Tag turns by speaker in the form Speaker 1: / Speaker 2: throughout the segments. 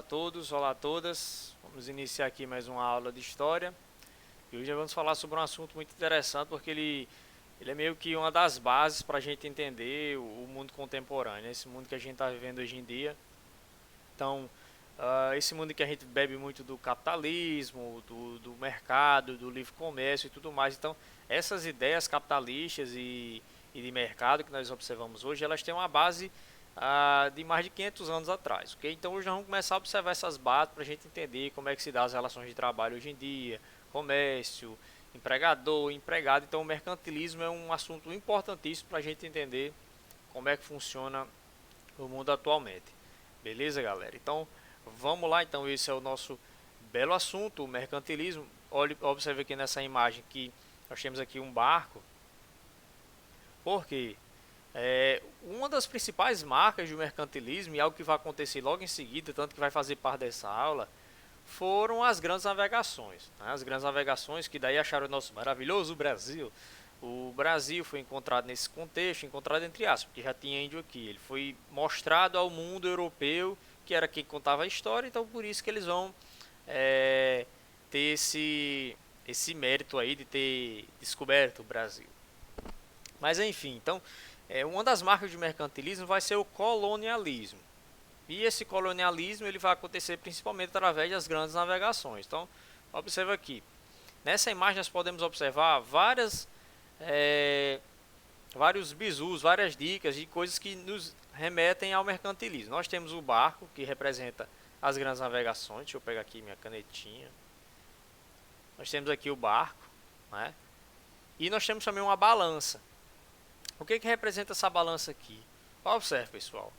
Speaker 1: todos, olá a todas. Vamos iniciar aqui mais uma aula de história. E hoje vamos falar sobre um assunto muito interessante porque ele é meio que uma das bases para a gente entender o mundo contemporâneo, né? Esse mundo que a gente está vivendo hoje em dia. Então, esse mundo que a gente bebe muito do capitalismo, do mercado, do livre comércio e tudo mais. Então, essas ideias capitalistas e de mercado que nós observamos hoje, elas têm uma base de mais de 500 anos atrás, ok? Então, hoje nós vamos começar a observar essas bases para a gente entender como é que se dá as relações de trabalho hoje em dia, comércio, empregador, empregado. Então, o mercantilismo é um assunto importantíssimo para a gente entender como é que funciona o mundo atualmente. Beleza, galera? Então, vamos lá. Então, esse é o nosso belo assunto, o mercantilismo. Observe aqui nessa imagem que nós temos aqui um barco. Por quê? Uma das principais marcas do mercantilismo, e algo que vai acontecer logo em seguida, tanto que vai fazer parte dessa aula, foram as grandes navegações, né? As grandes navegações que daí acharam o nosso maravilhoso Brasil. O Brasil foi encontrado nesse contexto, encontrado entre aspas, porque já tinha índio aqui. Ele foi mostrado ao mundo europeu, que era quem contava a história, então por isso que eles vão ter esse mérito aí de ter descoberto o Brasil. Mas enfim, então, uma das marcas do mercantilismo vai ser o colonialismo. E esse colonialismo ele vai acontecer principalmente através das grandes navegações. Então, observa aqui. Nessa imagem nós podemos observar vários bizus, várias dicas de coisas que nos remetem ao mercantilismo. Nós temos o barco, que representa as grandes navegações. Deixa eu pegar aqui minha canetinha. Nós temos aqui o barco, né? E nós temos também uma balança. O que representa essa balança aqui? Observe, pessoal.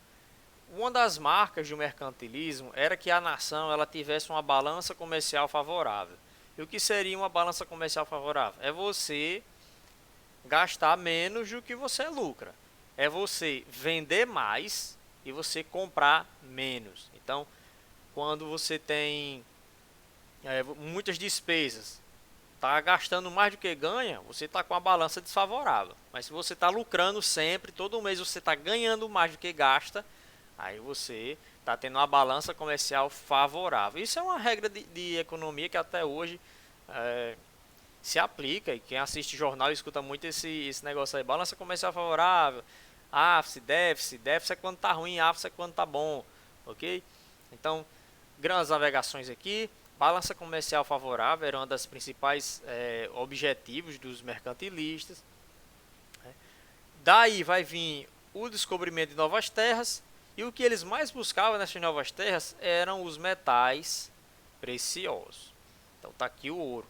Speaker 1: Uma das marcas do mercantilismo era que a nação ela tivesse uma balança comercial favorável. E o que seria uma balança comercial favorável? É você gastar menos do que você lucra. É você vender mais e você comprar menos. Então, quando você tem muitas despesas, está gastando mais do que ganha, você está com a balança desfavorável. Mas se você está lucrando sempre, todo mês você está ganhando mais do que gasta, aí você está tendo uma balança comercial favorável. Isso é uma regra de economia que até hoje se aplica. E quem assiste jornal escuta muito esse negócio aí. Balança comercial favorável, déficit é quando está ruim, ápice é quando está bom. Ok? Então, grandes navegações aqui. Balança comercial favorável era um dos principais objetivos dos mercantilistas. Daí vai vir o descobrimento de novas terras. E o que eles mais buscavam nessas novas terras eram os metais preciosos. Então está aqui o ouro.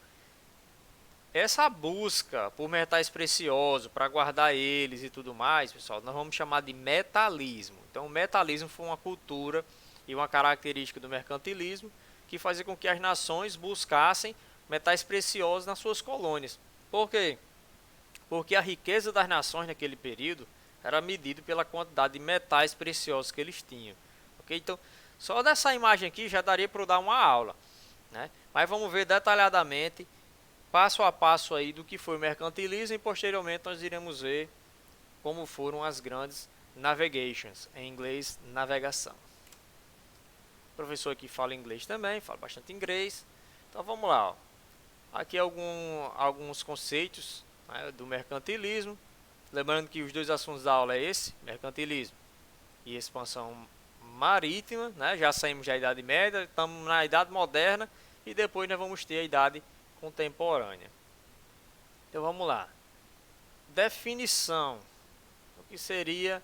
Speaker 1: Essa busca por metais preciosos, para guardar eles e tudo mais, pessoal, nós vamos chamar de metalismo. Então o metalismo foi uma cultura e uma característica do mercantilismo que fazia com que as nações buscassem metais preciosos nas suas colônias. Por quê? Porque a riqueza das nações naquele período era medida pela quantidade de metais preciosos que eles tinham. Okay? Então, só dessa imagem aqui já daria para eu dar uma aula, né? Mas vamos ver detalhadamente, passo a passo aí do que foi o mercantilismo e posteriormente nós iremos ver como foram as grandes navigations, em inglês, navegação. O professor aqui fala inglês também, fala bastante inglês. Então vamos lá. Ó. Aqui alguns conceitos, né, do mercantilismo. Lembrando que os dois assuntos da aula é esse, mercantilismo e expansão marítima. Né? Já saímos da Idade Média, estamos na Idade Moderna e depois nós vamos ter a Idade Contemporânea. Então vamos lá. Definição. O que seria,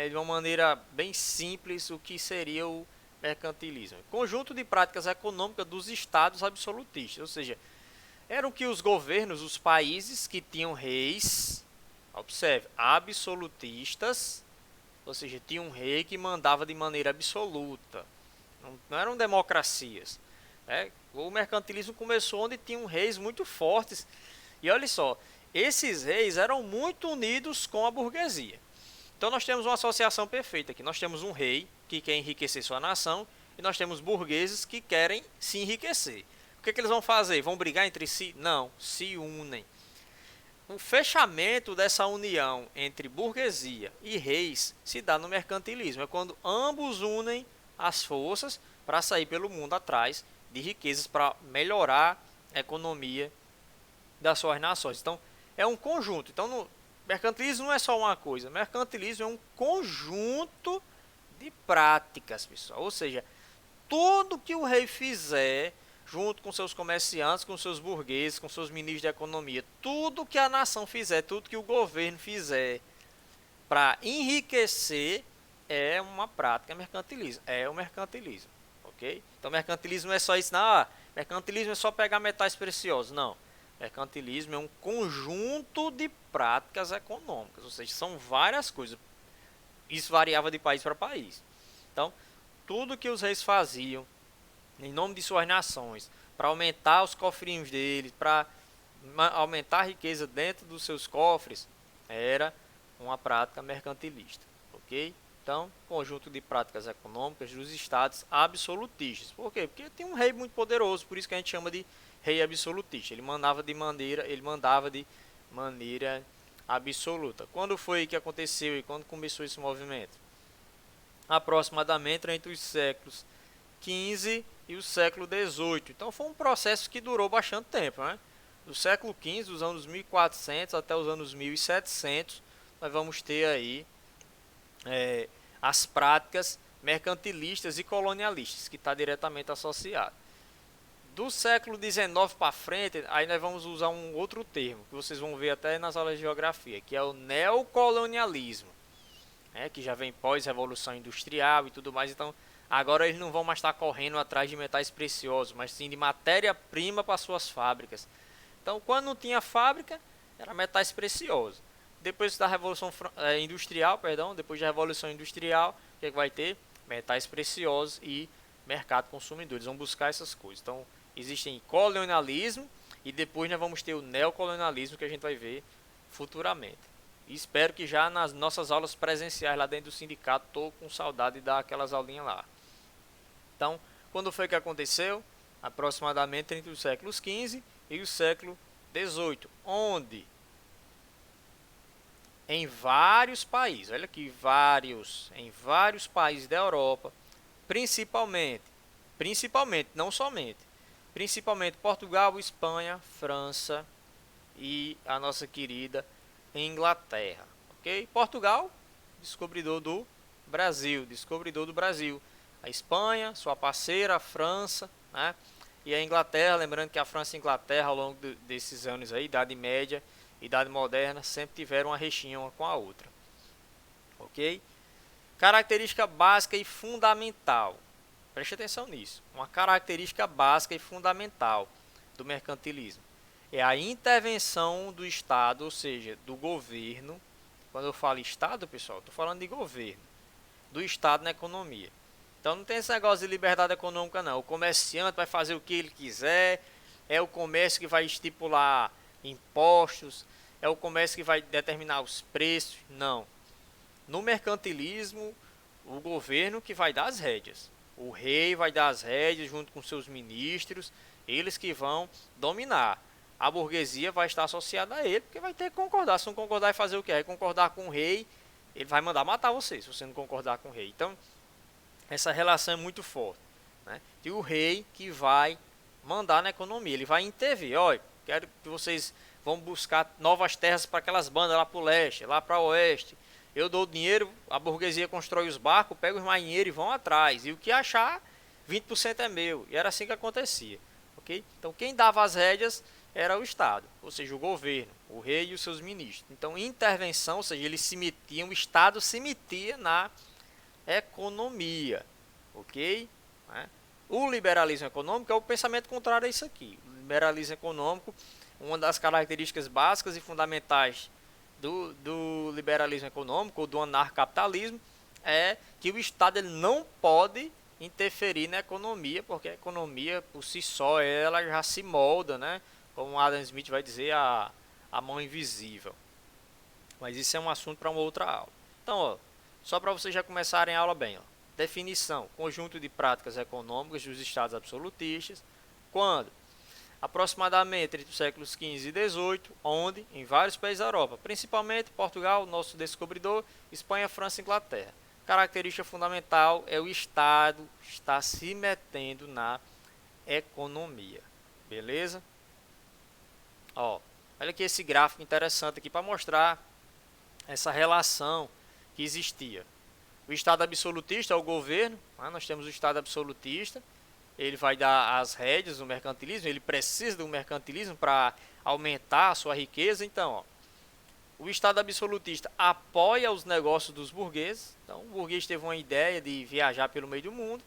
Speaker 1: de uma maneira bem simples, o que seria o mercantilismo? Conjunto de práticas econômicas dos estados absolutistas, ou seja, eram que os governos, os países que tinham reis, observe, absolutistas, ou seja, tinha um rei que mandava de maneira absoluta, não eram democracias. Né? O mercantilismo começou onde tinham reis muito fortes, e olha só, esses reis eram muito unidos com a burguesia. Então nós temos uma associação perfeita aqui. Nós temos um rei que quer enriquecer sua nação e nós temos burgueses que querem se enriquecer. O que eles vão fazer? Vão brigar entre si? Não, se unem. O fechamento dessa união entre burguesia e reis se dá no mercantilismo. É quando ambos unem as forças para sair pelo mundo atrás de riquezas para melhorar a economia das suas nações. Então, é um conjunto. Então, mercantilismo não é só uma coisa. Mercantilismo é um conjunto de práticas, pessoal. Ou seja, tudo que o rei fizer, junto com seus comerciantes, com seus burgueses, com seus ministros de economia, tudo que a nação fizer, tudo que o governo fizer para enriquecer, é uma prática mercantilismo. É o mercantilismo, ok? Então, mercantilismo não é só isso, não. Mercantilismo é só pegar metais preciosos, não. Mercantilismo é um conjunto de práticas econômicas, ou seja, são várias coisas. Isso variava de país para país. Então, tudo que os reis faziam em nome de suas nações, para aumentar os cofrinhos deles, para aumentar a riqueza dentro dos seus cofres, era uma prática mercantilista, ok? Então, conjunto de práticas econômicas dos estados absolutistas. Por quê? Porque tem um rei muito poderoso, por isso que a gente chama de rei absolutista. Ele mandava de maneira absoluta. Quando foi que aconteceu e quando começou esse movimento? Aproximadamente entre os séculos XV e o século XVIII. Então foi um processo que durou bastante tempo, né? Do século XV, dos anos 1400 até os anos 1700, nós vamos ter aí as práticas mercantilistas e colonialistas, que está diretamente associado. Do século XIX para frente, aí nós vamos usar um outro termo, que vocês vão ver até nas aulas de geografia, que é o neocolonialismo, que já vem pós-revolução industrial e tudo mais. Então, agora eles não vão mais estar correndo atrás de metais preciosos, mas sim de matéria-prima para suas fábricas. Então, quando não tinha fábrica, era metais preciosos. Depois da Revolução Industrial, depois da Revolução Industrial, o que vai ter? Metais preciosos e mercado consumidor. Eles vão buscar essas coisas. Então, existem colonialismo e depois nós vamos ter o neocolonialismo, que a gente vai ver futuramente. E espero que já nas nossas aulas presenciais lá dentro do sindicato, estou com saudade de dar aquelas aulinhas lá. Então, quando foi que aconteceu? Aproximadamente entre os séculos XV e o século XVIII, onde em vários países, olha aqui, em vários países da Europa, principalmente, não somente, principalmente Portugal, Espanha, França e a nossa querida Inglaterra, ok? Portugal, descobridor do Brasil, a Espanha, sua parceira, a França, né? E a Inglaterra, lembrando que a França e a Inglaterra ao longo desses anos aí, Idade Média, Idade Moderna, sempre tiveram uma rixinha uma com a outra, ok? Característica básica e fundamental, preste atenção nisso, uma característica básica e fundamental do mercantilismo é a intervenção do Estado, ou seja, do governo. Quando eu falo Estado, pessoal, estou falando de governo, do Estado na economia. Então não tem esse negócio de liberdade econômica não, o comerciante vai fazer o que ele quiser, é o comércio que vai estipular impostos, é o comércio que vai determinar os preços, não. No mercantilismo, o governo que vai dar as rédeas, o rei vai dar as rédeas junto com seus ministros, eles que vão dominar. A burguesia vai estar associada a ele, porque vai ter que concordar. Se não concordar, vai fazer o que? Vai concordar com o rei, ele vai mandar matar você, se você não concordar com o rei. Então, essa relação é muito forte, né? E o rei que vai mandar na economia, ele vai intervir. Olha, quero que vocês vão buscar novas terras para aquelas bandas lá para o leste, lá para o oeste. Eu dou dinheiro, a burguesia constrói os barcos, pega os marinheiros e vão atrás. E o que achar, 20% é meu. E era assim que acontecia, ok? Então, quem dava as rédeas era o Estado, ou seja, o governo, o rei e os seus ministros. Então, intervenção, ou seja, eles se metiam, o Estado se metia na economia, ok? O liberalismo econômico é o pensamento contrário a isso aqui. O liberalismo econômico, uma das características básicas e fundamentais do liberalismo econômico ou do anarcapitalismo é que o Estado ele não pode interferir na economia, porque a economia por si só ela já se molda, né? Como Adam Smith vai dizer, a mão invisível. Mas isso é um assunto para uma outra aula. Então, ó, só para vocês já começarem a aula bem. Ó. Definição, conjunto de práticas econômicas dos estados absolutistas. Quando? Aproximadamente entre os séculos XV e XVIII, onde? Em vários países da Europa, principalmente Portugal, nosso descobridor, Espanha, França e Inglaterra. característica fundamental é o Estado estar se metendo na economia. Beleza? Ó, olha aqui esse gráfico interessante aqui para mostrar essa relação que existia. O Estado absolutista é o governo, né? Nós temos o Estado absolutista, ele vai dar as rédeas do mercantilismo, ele precisa do mercantilismo para aumentar a sua riqueza. Então, ó, o Estado absolutista apoia os negócios dos burgueses. Então, o burguês teve uma ideia de viajar pelo meio do mundo,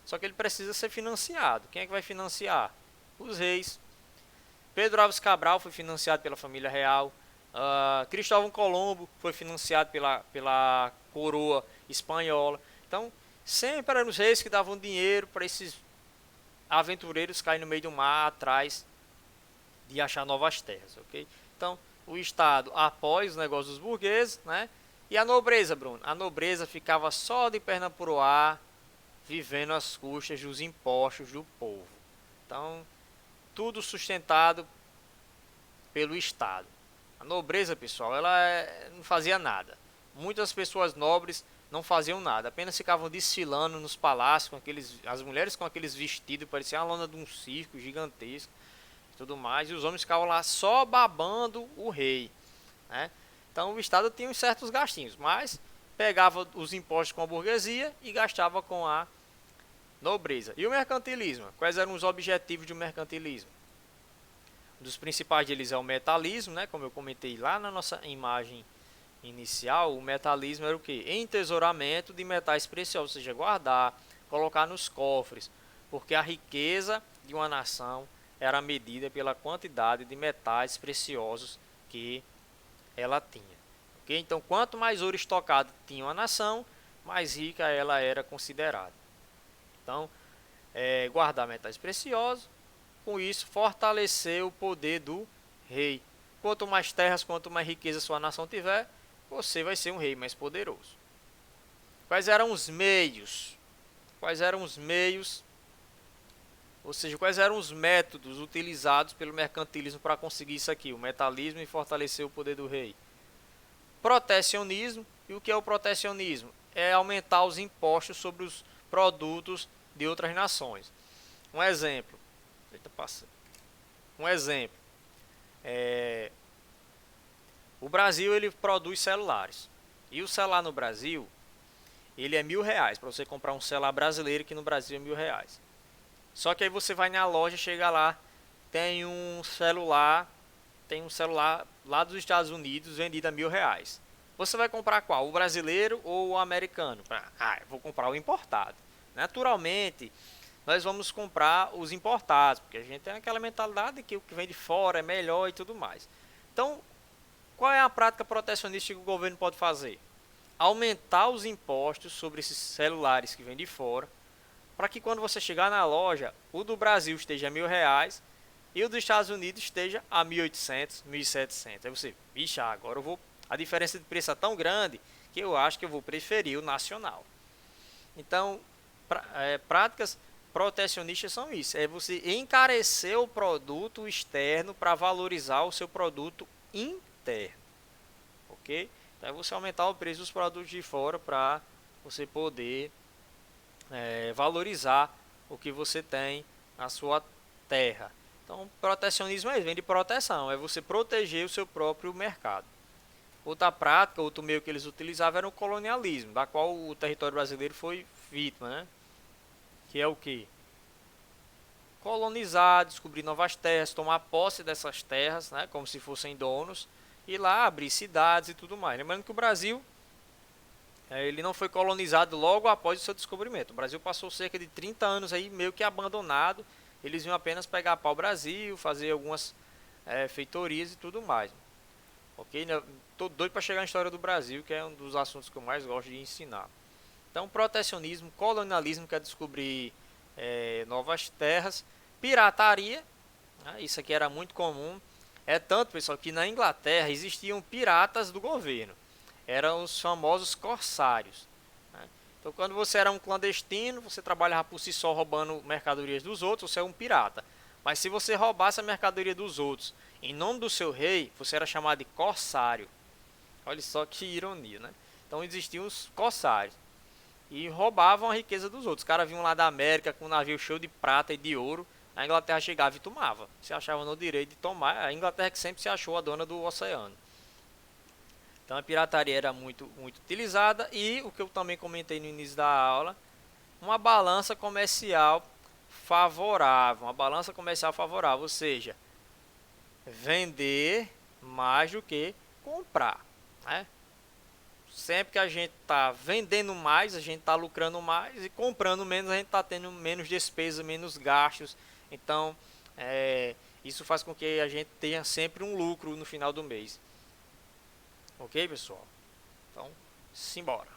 Speaker 1: só que ele precisa ser financiado. Quem é que vai financiar? Os reis. Pedro Álvares Cabral foi financiado pela família real. Cristóvão Colombo foi financiado pela coroa espanhola. Então, sempre eram os reis que davam dinheiro para esses aventureiros caírem no meio do mar atrás de achar novas terras, ok? Então, o Estado apoia os negócios dos burgueses, né? E a nobreza, Bruno? A nobreza ficava só de perna pro ar, vivendo às custas dos impostos do povo. Então, tudo sustentado pelo Estado. A nobreza, pessoal, ela não fazia nada. Muitas pessoas nobres não faziam nada, apenas ficavam desfilando nos palácios com as mulheres com aqueles vestidos, parecia a lona de um circo gigantesco e tudo mais, e os homens ficavam lá só babando o rei, né? Então o Estado tinha uns certos gastinhos, mas pegava os impostos com a burguesia e gastava com a nobreza. E o mercantilismo? Quais eram os objetivos do mercantilismo? Um dos principais deles é o metalismo, né? Como eu comentei lá na nossa imagem inicial, o metalismo era o que? Entesouramento de metais preciosos, ou seja, guardar, colocar nos cofres, porque a riqueza de uma nação era medida pela quantidade de metais preciosos que ela tinha. Okay? Então, quanto mais ouro estocado tinha uma nação, mais rica ela era considerada. Então, guardar metais preciosos, com isso fortalecer o poder do rei. Quanto mais terras, quanto mais riqueza sua nação tiver, você vai ser um rei mais poderoso. Quais eram os meios? Quais eram os meios? Ou seja, quais eram os métodos utilizados pelo mercantilismo para conseguir isso aqui? O metalismo e fortalecer o poder do rei. Protecionismo. E o que é o protecionismo? É aumentar os impostos sobre os produtos de outras nações. Um exemplo. O Brasil ele produz celulares. E o celular no Brasil, ele é R$ 1.000 para você comprar um celular brasileiro que no Brasil é R$ 1.000. Só que aí você vai na loja, chega lá, tem um celular lá dos Estados Unidos vendido a R$ 1.000. Você vai comprar qual? O brasileiro ou o americano? Eu vou comprar o importado. Naturalmente, nós vamos comprar os importados, porque a gente tem aquela mentalidade que o que vem de fora é melhor e tudo mais. Então, qual é a prática protecionista que o governo pode fazer? Aumentar os impostos sobre esses celulares que vêm de fora, para que quando você chegar na loja, o do Brasil esteja a R$ 1.000 e o dos Estados Unidos esteja a 1.800, 1.700. Aí você, bicha, agora a diferença de preço é tão grande que eu acho que eu vou preferir o nacional. Então, práticas protecionistas são isso, é você encarecer o produto externo para valorizar o seu produto interno, ok? Então é você aumentar o preço dos produtos de fora para você poder valorizar o que você tem na sua terra. Então protecionismo vem de proteção, é você proteger o seu próprio mercado. Outra prática, outro meio que eles utilizavam era o colonialismo, da qual o território brasileiro foi vítima, né? Que é o que? Colonizar, descobrir novas terras, tomar posse dessas terras, né, como se fossem donos, e lá abrir cidades e tudo mais. Lembrando que o Brasil ele não foi colonizado logo após o seu descobrimento. O Brasil passou cerca de 30 anos aí meio que abandonado. Eles iam apenas pegar pau-brasil, fazer algumas feitorias e tudo mais. Ok? Tô doido para chegar na história do Brasil, que é um dos assuntos que eu mais gosto de ensinar. Então, protecionismo, colonialismo, quer descobrir novas terras, pirataria, né? Isso aqui era muito comum. É tanto, pessoal, que na Inglaterra existiam piratas do governo. Eram os famosos corsários, né? Então, quando você era um clandestino, você trabalhava por si só roubando mercadorias dos outros, você é um pirata. Mas se você roubasse a mercadoria dos outros em nome do seu rei, você era chamado de corsário. Olha só que ironia, né? Então existiam os corsários. e roubavam a riqueza dos outros. Os caras vinham lá da América com um navio cheio de prata e de ouro, a Inglaterra chegava e tomava. Se achava no direito de tomar, a Inglaterra que sempre se achou a dona do oceano. Então a pirataria era muito utilizada e o que eu também comentei no início da aula, uma balança comercial favorável, ou seja, vender mais do que comprar, né? Sempre que a gente está vendendo mais, a gente está lucrando mais e comprando menos, a gente está tendo menos despesa, menos gastos. Então, isso faz com que a gente tenha sempre um lucro no final do mês. Ok, pessoal? Então, simbora.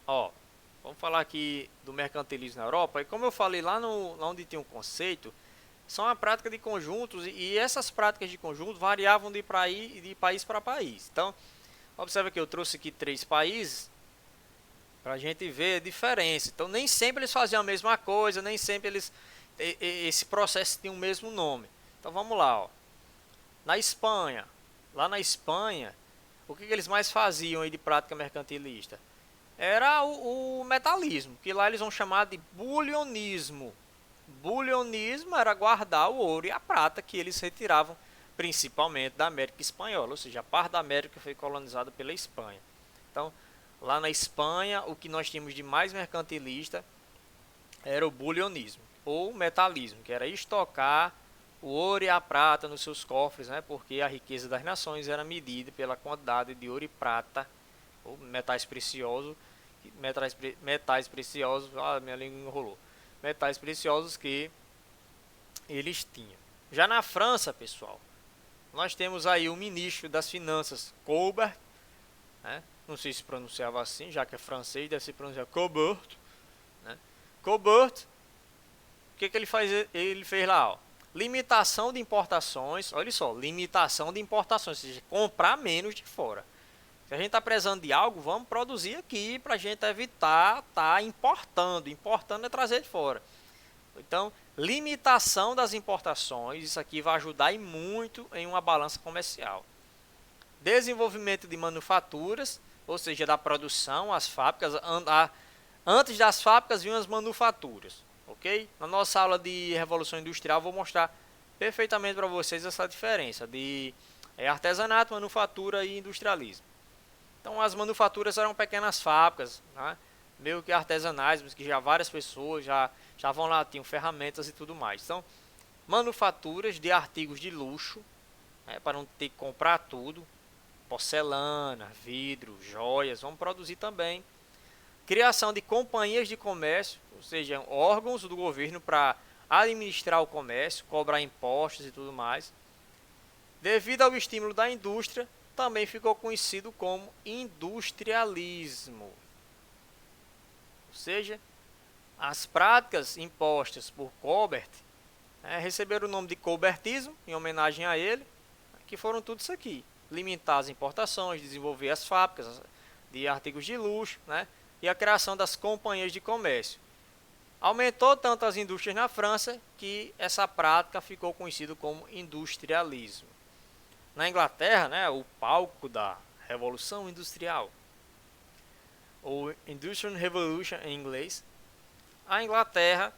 Speaker 1: Ó, vamos falar aqui do mercantilismo na Europa. E como eu falei lá onde tem um conceito, são a prática de conjuntos e essas práticas de conjunto variavam de país para país. Então, observa que eu trouxe aqui 3 países para a gente ver a diferença. Então, nem sempre eles faziam a mesma coisa, nem sempre esse processo tinha o mesmo nome. Então, vamos lá. Ó. Na Espanha, lá na Espanha, o que eles mais faziam aí de prática mercantilista? Era o metalismo, que lá eles vão chamar de bulionismo. Bulionismo era guardar o ouro e a prata que eles retiravam principalmente da América Espanhola, ou seja, a parte da América foi colonizada pela Espanha. Então, lá na Espanha, o que nós tínhamos de mais mercantilista era o bulionismo, ou metalismo, que era estocar o ouro e a prata nos seus cofres, né? Porque a riqueza das nações era medida pela quantidade de ouro e prata, ou metais preciosos, minha língua enrolou, metais preciosos que eles tinham. Já na França, pessoal, nós temos aí o ministro das Finanças, Colbert, né? Não sei se pronunciava assim, já que é francês, deve se pronunciar Colbert, né? Colbert, o que ele faz? Ele fez lá, ó, limitação de importações, olha só, limitação de importações, ou seja, comprar menos de fora. Se a gente está precisando de algo, vamos produzir aqui para a gente evitar estar importando. Importando é trazer de fora. Então, limitação das importações, isso aqui vai ajudar e muito em uma balança comercial. Desenvolvimento de manufaturas, ou seja, da produção, as fábricas. Antes das fábricas vinham as manufaturas, ok? Na nossa aula de Revolução Industrial, vou mostrar perfeitamente para vocês essa diferença de artesanato, manufatura e industrialismo. Então, as manufaturas eram pequenas fábricas, né? Meio que artesanais, mas que já várias pessoas já vão lá, tinham ferramentas e tudo mais. Então, manufaturas de artigos de luxo, né, para não ter que comprar tudo, porcelana, vidro, joias, vamos produzir também. Criação de companhias de comércio, ou seja, órgãos do governo para administrar o comércio, cobrar impostos e tudo mais. Devido ao estímulo da indústria, também ficou conhecido como industrialismo. Ou seja, as práticas impostas por Colbert receberam o nome de colbertismo, em homenagem a ele, que foram tudo isso aqui. Limitar as importações, desenvolver as fábricas de artigos de luxo, né, e a criação das companhias de comércio. Aumentou tanto as indústrias na França que essa prática ficou conhecida como industrialismo. Na Inglaterra, né, o palco da Revolução Industrial, ou Industrial Revolution em inglês, a Inglaterra,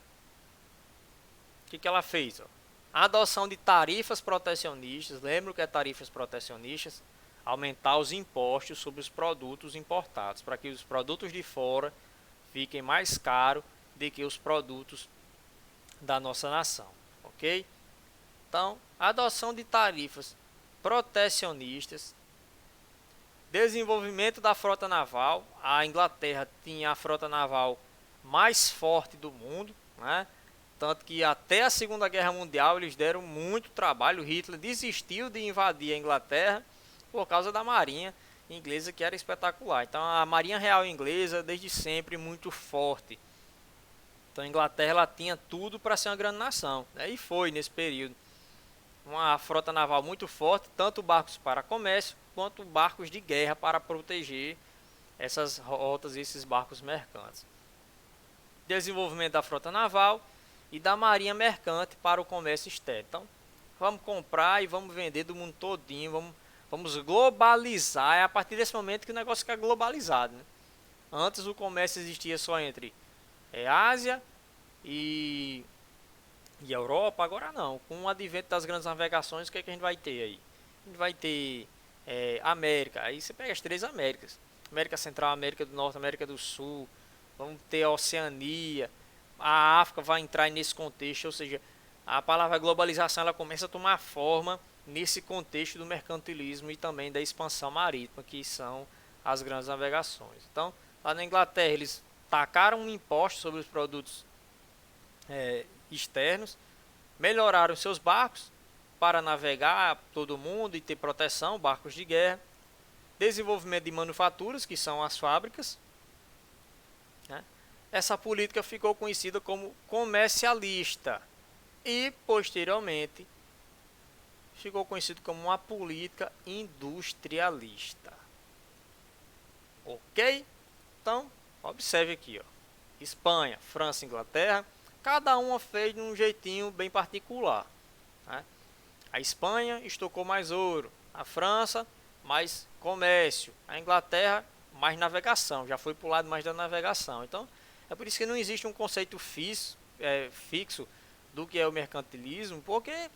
Speaker 1: o que ela fez? Ó? A adoção de tarifas protecionistas, lembra o que é tarifas protecionistas? Aumentar os impostos sobre os produtos importados, para que os produtos de fora fiquem mais caros do que os produtos da nossa nação, ok? Então, a adoção de tarifas protecionistas, desenvolvimento da frota naval. A Inglaterra tinha a frota naval mais forte do mundo, né? Tanto que até a Segunda Guerra Mundial eles deram muito trabalho. Hitler desistiu de invadir a Inglaterra por causa da marinha inglesa, que era espetacular. Então a marinha real inglesa desde sempre muito forte. Então a Inglaterra ela tinha tudo para ser uma grande nação, né? E foi nesse período. Uma frota naval muito forte, tanto barcos para comércio quanto barcos de guerra para proteger essas rotas e esses barcos mercantes. Desenvolvimento da frota naval e da marinha mercante para o comércio externo. Então, vamos comprar e vamos vender do mundo todinho, vamos globalizar. É a partir desse momento que o negócio fica globalizado, né? Antes o comércio existia só entre Ásia e Europa, agora não. Com o advento das grandes navegações, o que, é que a gente vai ter aí? A gente vai ter América, aí você pega as três Américas: América Central, América do Norte, América do Sul. Vamos ter a Oceania, a África vai entrar nesse contexto, ou seja, a palavra globalização ela começa a tomar forma nesse contexto do mercantilismo e também da expansão marítima, que são as grandes navegações. Então, lá na Inglaterra, eles tacaram um imposto sobre os produtos externos, melhoraram seus barcos para navegar todo mundo e ter proteção, barcos de guerra, desenvolvimento de manufaturas, que são as fábricas, né? Essa política ficou conhecida como comercialista e, posteriormente, ficou conhecido como uma política industrialista. Ok? Então, observe aqui, ó. Espanha, França, Inglaterra, cada uma fez de um jeitinho bem particular, né? A Espanha estocou mais ouro, a França mais comércio, a Inglaterra mais navegação, já foi para o lado mais da navegação. Então, é por isso que não existe um conceito fixo do que é o mercantilismo, porque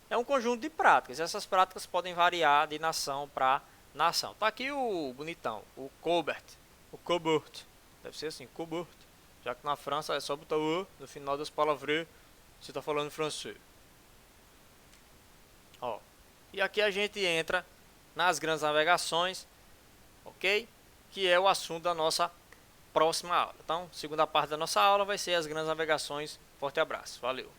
Speaker 1: é um conjunto de práticas. Essas práticas podem variar de nação para nação. Tá aqui o bonitão, o Colbert, deve ser assim, Colbert, já que na França é só botar o no final das palavras, você está falando francês. Ó, e aqui a gente entra nas grandes navegações, ok? Que é o assunto da nossa próxima aula. Então, segunda parte da nossa aula vai ser as grandes navegações. Forte abraço, valeu!